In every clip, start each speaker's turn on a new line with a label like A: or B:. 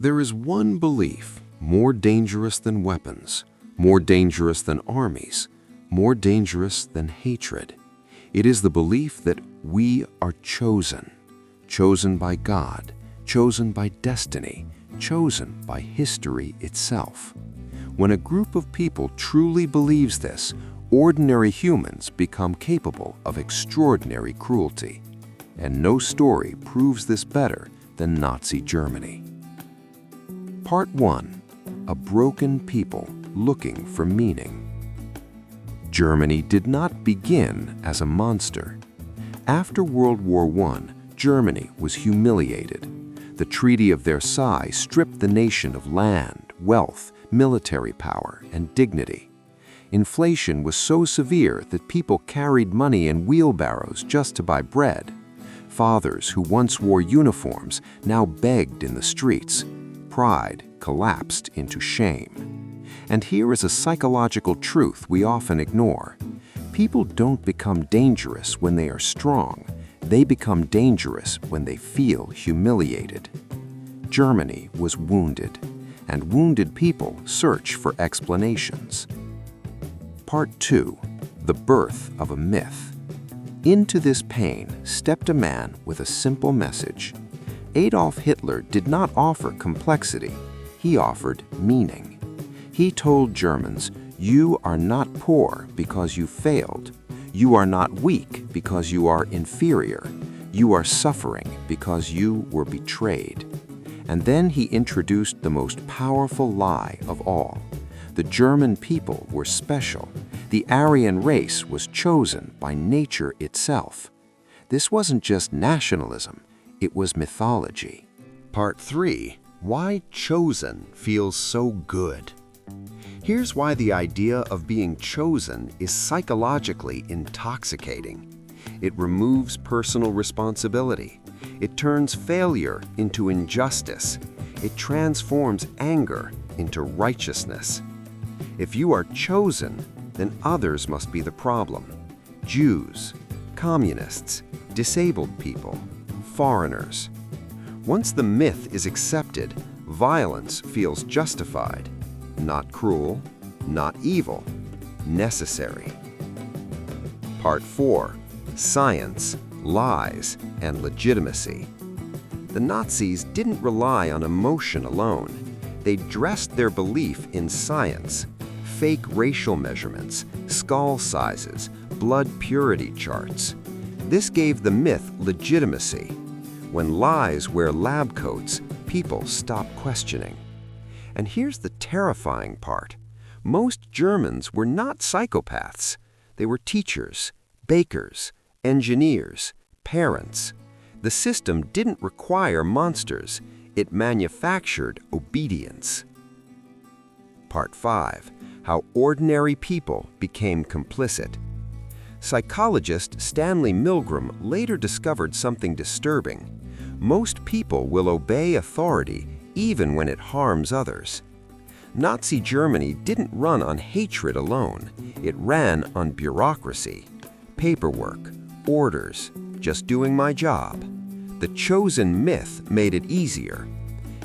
A: There is one belief more dangerous than weapons, more dangerous than armies, more dangerous than hatred. It is the belief that we are chosen, chosen by God, chosen by destiny, chosen by history itself. When a group of people truly believes this, ordinary humans become capable of extraordinary cruelty. And no story proves this better than Nazi Germany. Part 1. A broken people looking for meaning. Germany did not begin as a monster. After World War I, Germany was humiliated. The Treaty of Versailles stripped the nation of land, wealth, military power, and dignity. Inflation was so severe that people carried money in wheelbarrows just to buy bread. Fathers who once wore uniforms now begged in the streets. Pride collapsed into shame. And here is a psychological truth we often ignore. People don't become dangerous when they are strong. They become dangerous when they feel humiliated. Germany was wounded, and wounded people search for explanations. Part 2. The birth of a myth. Into this pain stepped a man with a simple message. Adolf Hitler did not offer complexity, he offered meaning. He told Germans, "You are not poor because you failed. You are not weak because you are inferior. You are suffering because you were betrayed." And then he introduced the most powerful lie of all. The German people were special. The Aryan race was chosen by nature itself. This wasn't just nationalism, it was mythology. Part 3. Why chosen feels so good. Here's why the idea of being chosen is psychologically intoxicating. It removes personal responsibility. It turns failure into injustice. It transforms anger into righteousness. If you are chosen, then others must be the problem. Jews, communists, disabled people, foreigners. Once the myth is accepted, violence feels justified. Not cruel, not evil, necessary. Part 4. Science, lies, and legitimacy. The Nazis didn't rely on emotion alone. They dressed their belief in science. Fake racial measurements, skull sizes, blood purity charts. This gave the myth legitimacy. When lies wear lab coats, people stop questioning. And here's the terrifying part. Most Germans were not psychopaths. They were teachers, bakers, engineers, parents. The system didn't require monsters. It manufactured obedience. Part 5. How ordinary people became complicit. Psychologist Stanley Milgram later discovered something disturbing. Most people will obey authority even when it harms others. Nazi Germany didn't run on hatred alone. It ran on bureaucracy, paperwork, orders, just doing my job. The chosen myth made it easier.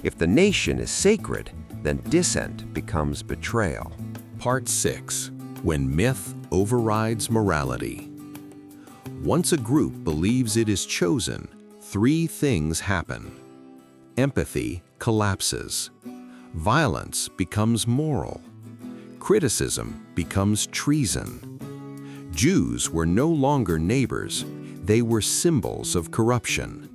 A: If the nation is sacred, then dissent becomes betrayal.
B: Part 6. When myth overrides morality. Once a group believes it is chosen, 3 things happen. Empathy collapses. Violence becomes moral. Criticism becomes treason. Jews were no longer neighbors. They were symbols of corruption.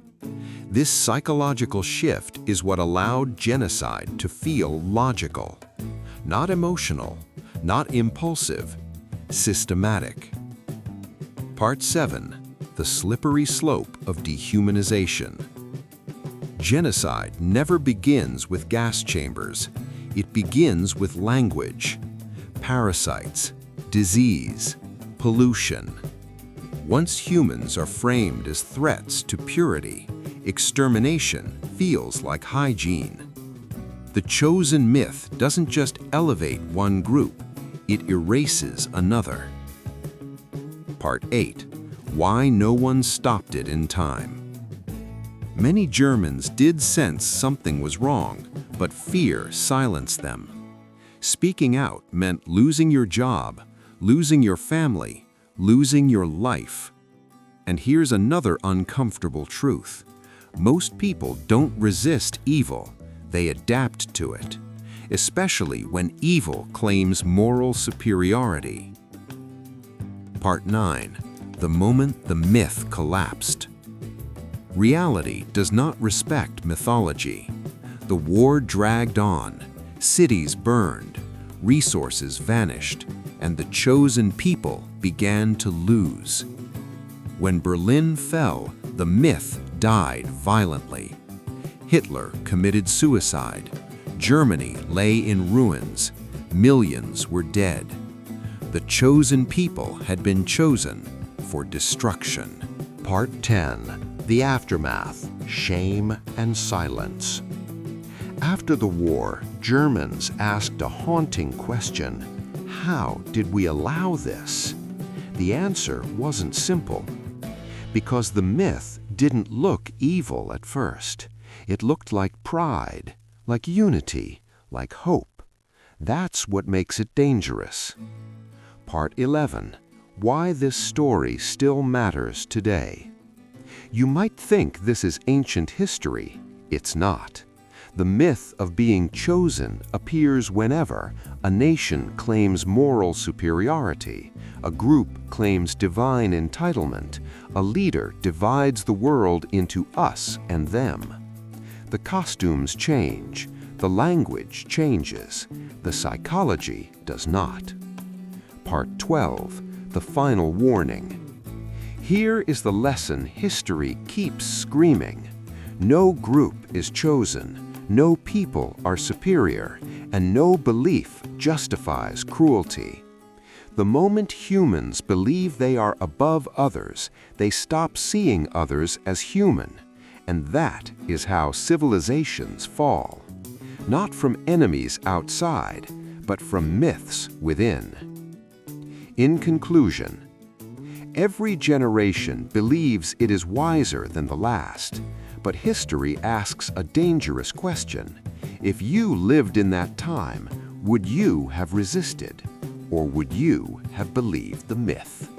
B: This psychological shift is what allowed genocide to feel logical. Not emotional, not impulsive, systematic. Part 7. The slippery slope of dehumanization. Genocide never begins with gas chambers. It begins with language, parasites, disease, pollution. Once humans are framed as threats to purity, extermination feels like hygiene. The chosen myth doesn't just elevate one group, it erases another. Part 8. Why no one stopped it in time. Many Germans did sense something was wrong, but fear silenced them. Speaking out meant losing your job, losing your family, losing your life. And here's another uncomfortable truth. Most people don't resist evil, they adapt to it, especially when evil claims moral superiority. Part 9. The moment the myth collapsed. Reality does not respect mythology. The war dragged on, cities burned, resources vanished, and the chosen people began to lose. When Berlin fell, the myth died violently. Hitler committed suicide. Germany lay in ruins. Millions were dead. The chosen people had been chosen for destruction.
C: Part 10. The aftermath, shame and silence. After the war, Germans asked a haunting question: how did we allow this? The answer wasn't simple. Because the myth didn't look evil at first. It looked like pride, like unity, like hope. That's what makes it dangerous. Part 11. Why this story still matters today. You might think this is ancient history. It's not. The myth of being chosen appears whenever a nation claims moral superiority, a group claims divine entitlement, a leader divides the world into us and them. The costumes change, the language changes, the psychology does not. Part 12. The final warning. Here is the lesson history keeps screaming. No group is chosen. No people are superior, and no belief justifies cruelty. The moment humans believe they are above others, they stop seeing others as human, and that is how civilizations fall. Not from enemies outside, but from myths within. In conclusion, every generation believes it is wiser than the last. But history asks a dangerous question. If you lived in that time, would you have resisted? Or would you have believed the myth?